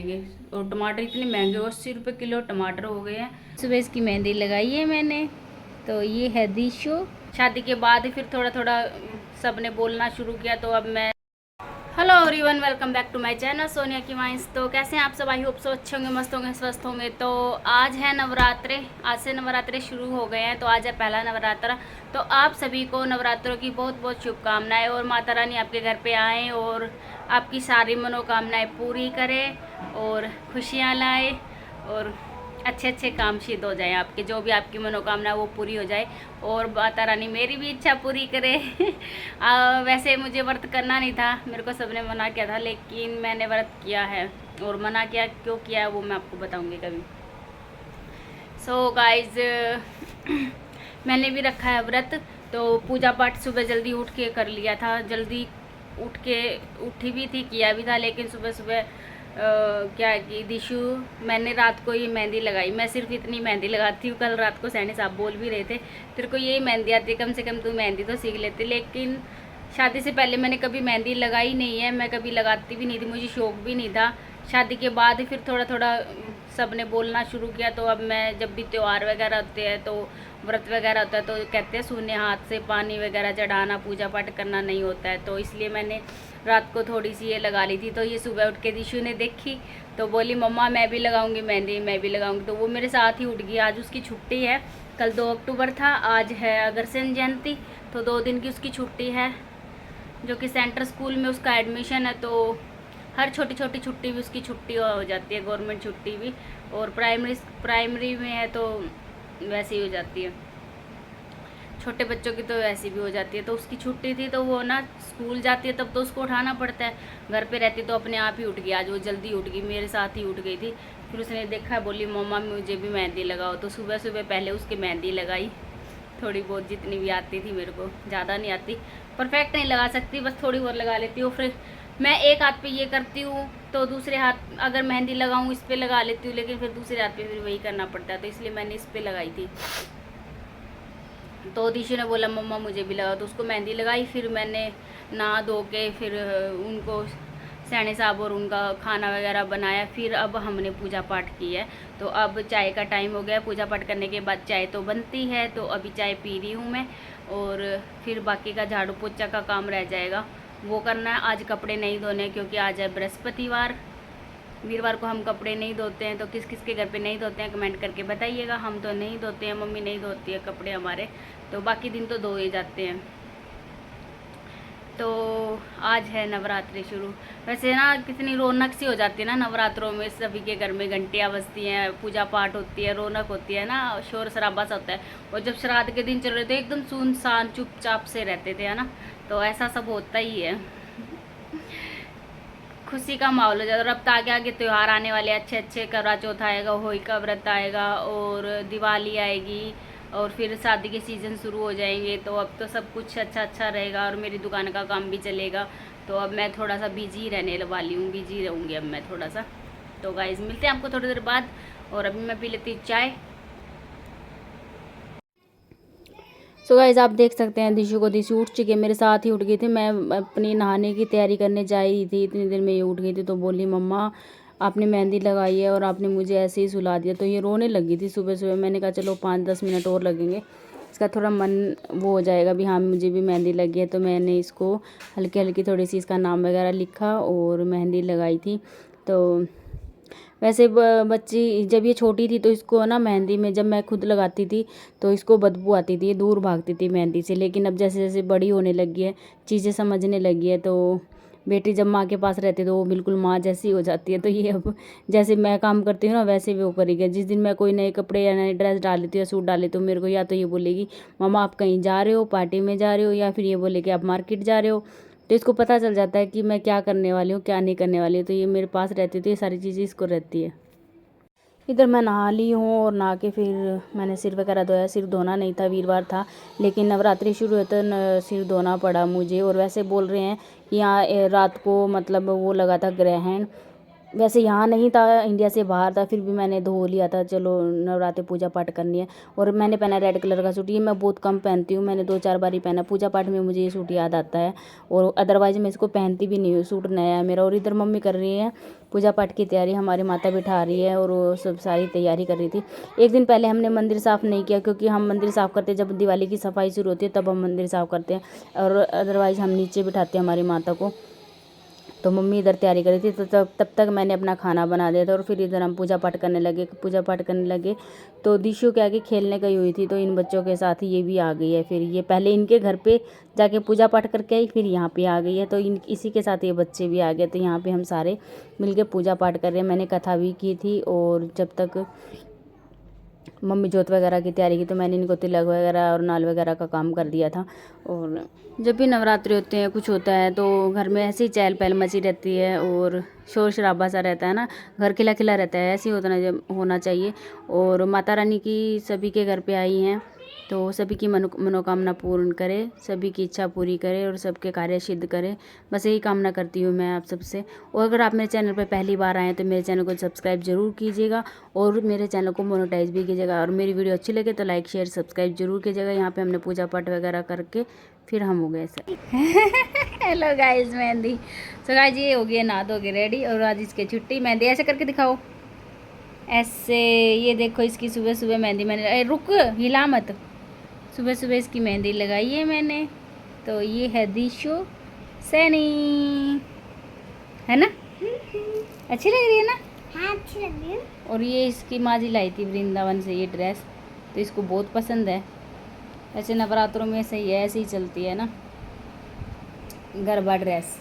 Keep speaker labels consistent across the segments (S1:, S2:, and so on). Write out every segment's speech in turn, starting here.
S1: जाएंगे। और टमाटर इतने महंगे, 80 रुपये किलो टमाटर हो गए हैं। सुबह इसकी मेहंदी लगाई है मैंने। तो ये है दिशु। शादी के बाद फिर थोड़ा थोड़ा सब ने बोलना शुरू किया, तो अब मैं hello everyone, welcome back to my channel Sonia की वाइन्स। तो कैसे हैं आप सब? आई होप सो अच्छे होंगे, मस्त होंगे, स्वस्थ होंगे। तो आज है नवरात्रे, आज से नवरात्रे शुरू हो गए हैं। तो आज है पहला नवरात्रा। तो आप सभी को नवरात्रों की बहुत बहुत शुभकामनाएं, और माता रानी आपके घर पे आए और आपकी सारी मनोकामनाएं पूरी करे और खुशियाँ लाए और अच्छे अच्छे काम सिद्ध हो जाए। आपके जो भी आपकी मनोकामना वो पूरी हो जाए और माता रानी मेरी भी इच्छा पूरी करे। वैसे मुझे व्रत करना नहीं था, मेरे को सबने मना किया था, लेकिन मैंने व्रत किया है। और मना किया क्यों किया है वो मैं आपको बताऊंगी कभी। सो गाइज मैंने भी रखा है व्रत। तो पूजा पाठ सुबह जल्दी उठ के कर लिया था, जल्दी उठी भी थी, किया भी था। लेकिन सुबह सुबह क्या कि दिशु, मैंने रात को ये मेहंदी लगाई। मैं सिर्फ इतनी मेहंदी लगाती हूँ। कल रात को सैनी साहब बोल भी रहे थे, तेरे को यही मेहंदी आती है, कम से कम तू मेहंदी तो सीख लेती। लेकिन शादी से पहले मैंने कभी मेहंदी लगाई नहीं है, मैं कभी लगाती भी नहीं थी, मुझे शौक भी नहीं था। शादी के बाद फिर थोड़ा थोड़ा सब ने बोलना शुरू किया। तो अब मैं जब भी त्यौहार वगैरह होते हैं, तो व्रत वगैरह होता है, तो कहते हैं शून्य हाथ से पानी वगैरह चढ़ाना, पूजा पाठ करना नहीं होता है। तो इसलिए मैंने रात को थोड़ी सी ये लगा ली थी। तो ये सुबह उठ के दिशु ने देखी तो बोली मम्मा मैं भी लगाऊंगी मेहंदी, मैं भी लगाऊंगी। तो वो मेरे साथ ही उठ गई। आज उसकी छुट्टी है, कल 2 अक्टूबर था, आज है अग्रसेन जयंती। तो 2 दिन की उसकी छुट्टी है, जो कि सेंटर स्कूल में उसका एडमिशन है। तो हर छोटी छोटी छुट्टी भी उसकी छुट्टी हो जाती है, गवर्नमेंट छुट्टी भी। और प्राइमरी में है तो वैसे ही हो जाती है, छोटे बच्चों की तो वैसी भी हो जाती है। तो उसकी छुट्टी थी, तो वो ना स्कूल जाती है तब तो उसको उठाना पड़ता है, घर पे रहती तो अपने आप ही उठ गई। आज वो जल्दी उठ गई, मेरे साथ ही उठ गई थी। फिर उसने देखा, बोली मम्मा मुझे भी मेहंदी लगाओ। तो सुबह सुबह पहले उसकी मेहंदी लगाई, थोड़ी बहुत जितनी भी आती थी मेरे को, ज़्यादा नहीं आती, परफेक्ट नहीं लगा सकती, बस थोड़ी बहुत लगा लेती हूँ। फिर मैं एक हाथ पे ये करती हूँ, तो दूसरे हाथ अगर मेहंदी लगाऊँ इस पर लगा लेती हूँ, लेकिन फिर दूसरे हाथ पे फिर वही करना पड़ता है। तो इसलिए मैंने इस पर लगाई थी। तो दिशु ने बोला मम्मा मुझे भी लगाओ, तो उसको मेहंदी लगाई। फिर मैंने नहा धो के फिर उनको सैनी साहब और उनका खाना वगैरह बनाया। फिर अब हमने पूजा पाठ की है। तो अब चाय का टाइम हो गया। पूजा पाठ करने के बाद चाय तो बनती है, तो अभी चाय पी रही हूँ मैं। और फिर बाकी का झाड़ू पोछा का काम रह जाएगा, वो करना है। आज कपड़े नहीं धोने, क्योंकि आज है बृहस्पतिवार। वीरवार को हम कपड़े नहीं धोते हैं। तो किस किस के घर पे नहीं धोते हैं कमेंट करके बताइएगा। हम तो नहीं धोते हैं, मम्मी नहीं धोती है कपड़े हमारे, तो बाकी दिन तो धोए जाते हैं। तो आज है नवरात्रि शुरू। वैसे ना कितनी रौनक सी हो जाती है ना नवरात्रों में, सभी के घर में घंटियाँ बजती हैं, पूजा पाठ होती है, रौनक होती है ना, शोर शराबा सा होता है। और जब श्राद्ध के दिन चल रहे थे एकदम सुनसान चुपचाप से रहते थे, है ना। तो ऐसा सब होता ही है, खुशी का माहौल हो जाता है। और अब तो आगे आगे त्यौहार आने वाले अच्छे अच्छे, करवा चौथ आएगा, होली का व्रत आएगा और दिवाली आएगी, और फिर शादी के सीज़न शुरू हो जाएंगे। तो अब तो सब कुछ अच्छा अच्छा रहेगा और मेरी दुकान का काम भी चलेगा। तो अब मैं थोड़ा सा बिजी रहने वाली हूँ, बिजी रहूँगी अब मैं थोड़ा सा। तो गाइज़ मिलते हैं आपको थोड़ी देर बाद। और अभी मैं पी लेती चाय। सो गाइस आप देख सकते हैं दिशु उठ चुकी है, मेरे साथ ही उठ गई थी। मैं अपनी नहाने की तैयारी करने जा रही थी, इतनी देर में ये उठ गई थी। तो बोली मम्मा आपने मेहंदी लगाई है और आपने मुझे ऐसे ही सुला दिया। तो ये रोने लगी थी सुबह सुबह। मैंने कहा चलो 5-10 मिनट और लगेंगे, इसका थोड़ा मन वो हो जाएगा भी हाँ मुझे भी मेहंदी लगी है। तो मैंने इसको हल्की हल्की थोड़ी सी इसका नाम वगैरह लिखा और मेहंदी लगाई थी। तो वैसे बच्ची जब ये छोटी थी तो इसको ना मेहंदी में जब मैं खुद लगाती थी तो इसको बदबू आती थी, ये दूर भागती थी मेहंदी से। लेकिन अब जैसे जैसे बड़ी होने लगी है, चीज़ें समझने लगी है, तो बेटी जब माँ के पास रहती है तो वो बिल्कुल माँ जैसी हो जाती है। तो ये अब जैसे मैं काम करती हूँ ना वैसे वो करेगी। जिस दिन मैं कोई नए कपड़े या नई ड्रेस डाल लेती हूँ या सूट डाल लेती हूँ, मेरे को या तो ये बोलेगी मामा आप कहीं जा रहे हो, पार्टी में जा रहे हो, या फिर ये बोलेगी आप मार्केट जा रहे हो। तो इसको पता चल जाता है कि मैं क्या करने वाली हूँ क्या नहीं करने वाली हूँ। तो ये मेरे पास रहती है, तो ये सारी चीज़ें इसको रहती है। इधर मैं नहा ली हूँ और नहा के फिर मैंने सिर वगैरह धोया। सिर धोना नहीं था, वीरवार था, लेकिन नवरात्रि शुरू हुई तो सिर धोना पड़ा मुझे। और वैसे बोल रहे हैं कि यहाँ रात को मतलब वो लगा था ग्रहण, वैसे यहाँ नहीं था, इंडिया से बाहर था, फिर भी मैंने धो लिया था, चलो नवरात्रि पूजा पाठ करनी है। और मैंने पहना रेड कलर का सूट, ये मैं बहुत कम पहनती हूँ, मैंने 2-4 बार ही पहना, पूजा पाठ में मुझे ये सूट याद आता है, और अदरवाइज़ मैं इसको पहनती भी नहीं हूँ। सूट नया है मेरा। और इधर मम्मी कर रही है पूजा पाठ की तैयारी, हमारी माता बिठा रही है और वो सब सारी तैयारी कर रही थी। एक दिन पहले हमने मंदिर साफ़ नहीं किया, क्योंकि हम मंदिर साफ़ करते जब दिवाली की सफाई शुरू होती है तब हम मंदिर साफ़ करते हैं, और अदरवाइज़ हम नीचे बिठाते हैं हमारी माता को। तो मम्मी इधर तैयारी कर रही थी, तो तब तक मैंने अपना खाना बना दिया था, और फिर इधर हम पूजा पाठ करने लगे। तो दिशु के आगे खेलने गई हुई थी, तो इन बच्चों के साथ ये भी आ गई है। फिर ये पहले इनके घर पे जाके पूजा पाठ करके आई, फिर यहाँ पे आ गई है, तो इसी के साथ ये बच्चे भी आ गए। तो यहाँ पे हम सारे मिलके पूजा पाठ कर रहे हैं। मैंने कथा भी की थी, और जब तक मम्मी जोत वगैरह की तैयारी की, तो मैंने इनको तिलक वगैरह और नाल वगैरह का काम कर दिया था। और जब भी नवरात्रि होते हैं, कुछ होता है, तो घर में ऐसी चहल पहल मची रहती है और शोर शराबा सा रहता है ना, घर खिला खिला रहता है, ऐसे ही होना चाहिए। और माता रानी की सभी के घर पे आई हैं, तो सभी की मनोकामना पूर्ण करे, सभी की इच्छा पूरी करे और सबके कार्य सिद्ध करे। बस यही कामना करती हूँ मैं आप सबसे। और अगर आप मेरे चैनल पर पहली बार आएँ तो मेरे चैनल को सब्सक्राइब जरूर कीजिएगा, और मेरे चैनल को मोनेटाइज भी कीजिएगा। और मेरी वीडियो अच्छी लगे तो लाइक शेयर सब्सक्राइब जरूर कीजिएगा। यहाँ पे हमने पूजा पाठ वगैरह करके फिर हम हो गए sir. Hello guys, mehndi. So guys, ये हो गई नहा धो के रेडी, और आज इसकी छुट्टी। मेहंदी ऐसे करके दिखाओ, ऐसे। ये देखो, इसकी सुबह सुबह मेहंदी मैंने, रुक हिला मत, सुबह सुबह इसकी मेहंदी लगाई है मैंने। तो ये है दिशु सैनी, है ना? अच्छी लग रही है ना?
S2: हाँ, अच्छी लग रही है।
S1: और ये इसकी माँ जी लाई थी वृंदावन से ये ड्रेस, तो इसको बहुत पसंद है। ऐसे नवरात्रों में सही है, ऐसे ही चलती है ना गरबा ड्रेस।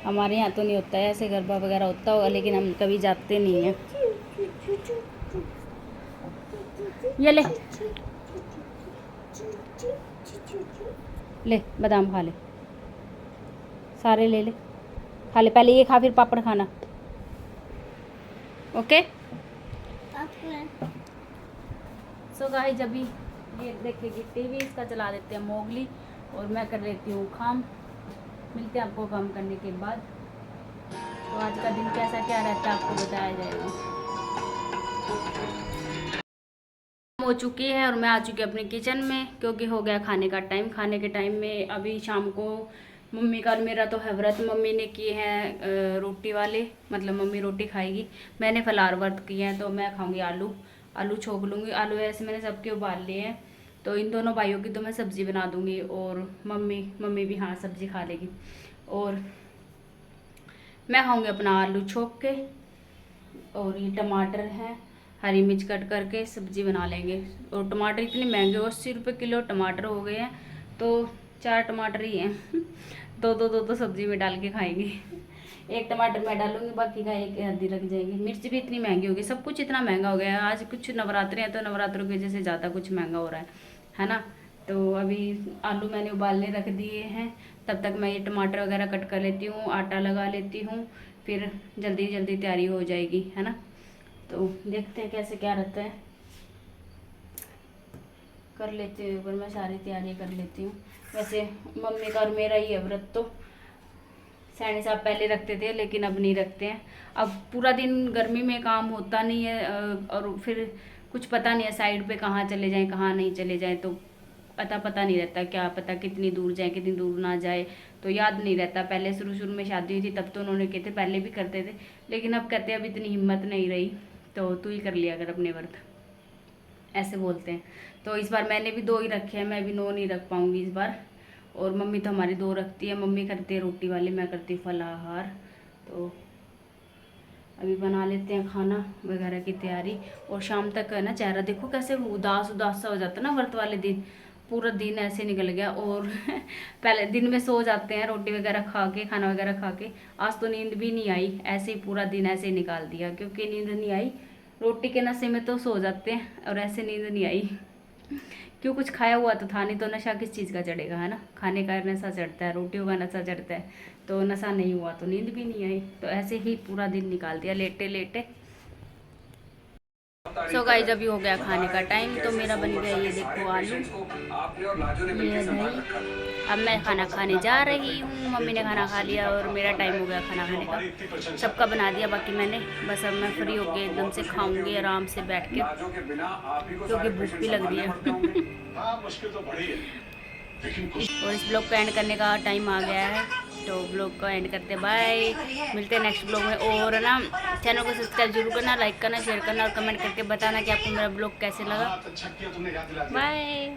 S1: हमारे यहाँ तो नहीं होता है ऐसे, गरबा वगैरह होता होगा लेकिन हम कभी जाते नहीं हैं। ये ले ले, बादाम खा ले, सारे ले ले, खा ले। पहले ये खा, फिर पापड़ खाना, ओके? सो गाइस, जब भी ये देखेगी टीवी, इसका चला देते हैं मोगली, और मैं कर लेती हूँ काम। मिलते हैं आपको काम करने के बाद। तो आज का दिन कैसा क्या रहता है आपको बताया जाएगा। हो चुकी है और मैं आ चुकी अपने किचन में, क्योंकि हो गया खाने का टाइम। खाने के टाइम में अभी शाम को मम्मी का और मेरा तो है व्रत। मम्मी ने किए हैं रोटी वाले, मतलब मम्मी रोटी खाएगी। मैंने फलाहार व्रत किए हैं, तो मैं खाऊंगी आलू छोक लूँगी। आलू ऐसे मैंने सबके उबाल लिए हैं, तो इन दोनों भाइयों की तो मैं सब्ज़ी बना दूँगी, और मम्मी भी हाँ सब्ज़ी खा लेगी। और मैं खाऊँगी अपना आलू छोक के, और ये टमाटर है, हरी मिर्च कट करके सब्जी बना लेंगे। और टमाटर इतने महंगे, 80 रुपये किलो टमाटर हो गए हैं, तो 4 टमाटर ही हैं। दो सब्जी में डाल के खाएंगे। एक टमाटर मैं डालूंगी, बाकी का एक आधी रख जाएगी। मिर्च भी इतनी महंगी होगी, सब कुछ इतना महंगा हो गया है। आज कुछ नवरात्रे हैं, तो नवरात्रों की वजह से ज़्यादा कुछ महंगा हो रहा है ना? तो अभी आलू मैंने उबालने रख दिए हैं, तब तक मैं ये टमाटर वगैरह कट कर लेती हूँ, आटा लगा लेती हूँ, फिर जल्दी जल्दी तैयारी हो जाएगी, है ना? तो देखते हैं कैसे क्या रहता है, कर लेती हूँ। पर मैं सारी तैयारी कर लेती हूँ। वैसे मम्मी का और मेरा ही है व्रत, तो सैनी साहब पहले रखते थे लेकिन अब नहीं रखते हैं। अब पूरा दिन गर्मी में काम होता नहीं है, और फिर कुछ पता नहीं है साइड पे कहाँ चले जाएं कहाँ नहीं चले जाएं, तो पता नहीं रहता, क्या पता कितनी दूर जाए कितनी दूर ना जाए, तो याद नहीं रहता। पहले शुरू में शादी हुई थी तब तो उन्होंने कहते, पहले भी करते थे, लेकिन अब कहते अब इतनी हिम्मत नहीं रही, तो तू ही कर लिया कर अपने व्रत, ऐसे बोलते हैं। तो इस बार मैंने भी 2 ही रखे हैं, मैं भी 9 नहीं रख पाऊँगी इस बार। और मम्मी तो हमारी 2 रखती है, मम्मी करती है रोटी वाले, मैं करती हूँ फलाहार। तो अभी बना लेते हैं खाना वगैरह की तैयारी। और शाम तक है ना, चेहरा देखो कैसे उदास सा हो जाता है ना व्रत वाले दिन, पूरा दिन ऐसे निकल गया। और पहले दिन में सो जाते हैं रोटी वगैरह खा के, खाना वगैरह खा के। आज तो नींद भी नहीं आई, ऐसे ही पूरा दिन ऐसे ही निकाल दिया, क्योंकि नींद नहीं आई। रोटी के नशे में तो सो जाते हैं, और ऐसे नींद नहीं आई। क्यों, कुछ खाया हुआ तो था नहीं, तो नशा किस चीज़ का चढ़ेगा, है ना? खाने का नशा चढ़ता है, रोटियों का नशा चढ़ता है, तो नशा नहीं हुआ तो नींद भी नहीं आई। तो ऐसे ही पूरा दिन निकाल दिया लेटे लेटे। सो गाइस अभी हो गया खाने का टाइम, तो मेरा बन गया ये देखो आलू, ये दही। अब मैं खाना खाने जा रही हूँ, मम्मी ने खाना खा लिया और मेरा टाइम हो गया खाना खाने का। सबका बना दिया बाकी मैंने, बस अब मैं फ्री होके एकदम से खाऊंगी आराम से बैठ के, क्योंकि भूख भी लग रही है। और इस ब्लॉग को एंड करने का टाइम आ गया है, तो ब्लॉग को एंड करते बाय, मिलते हैं नेक्स्ट ब्लॉग में। और ना चैनल को सब्सक्राइब जरूर करना, लाइक करना, शेयर करना और कमेंट करके बताना कि आपको मेरा ब्लॉग कैसे लगा। बाय।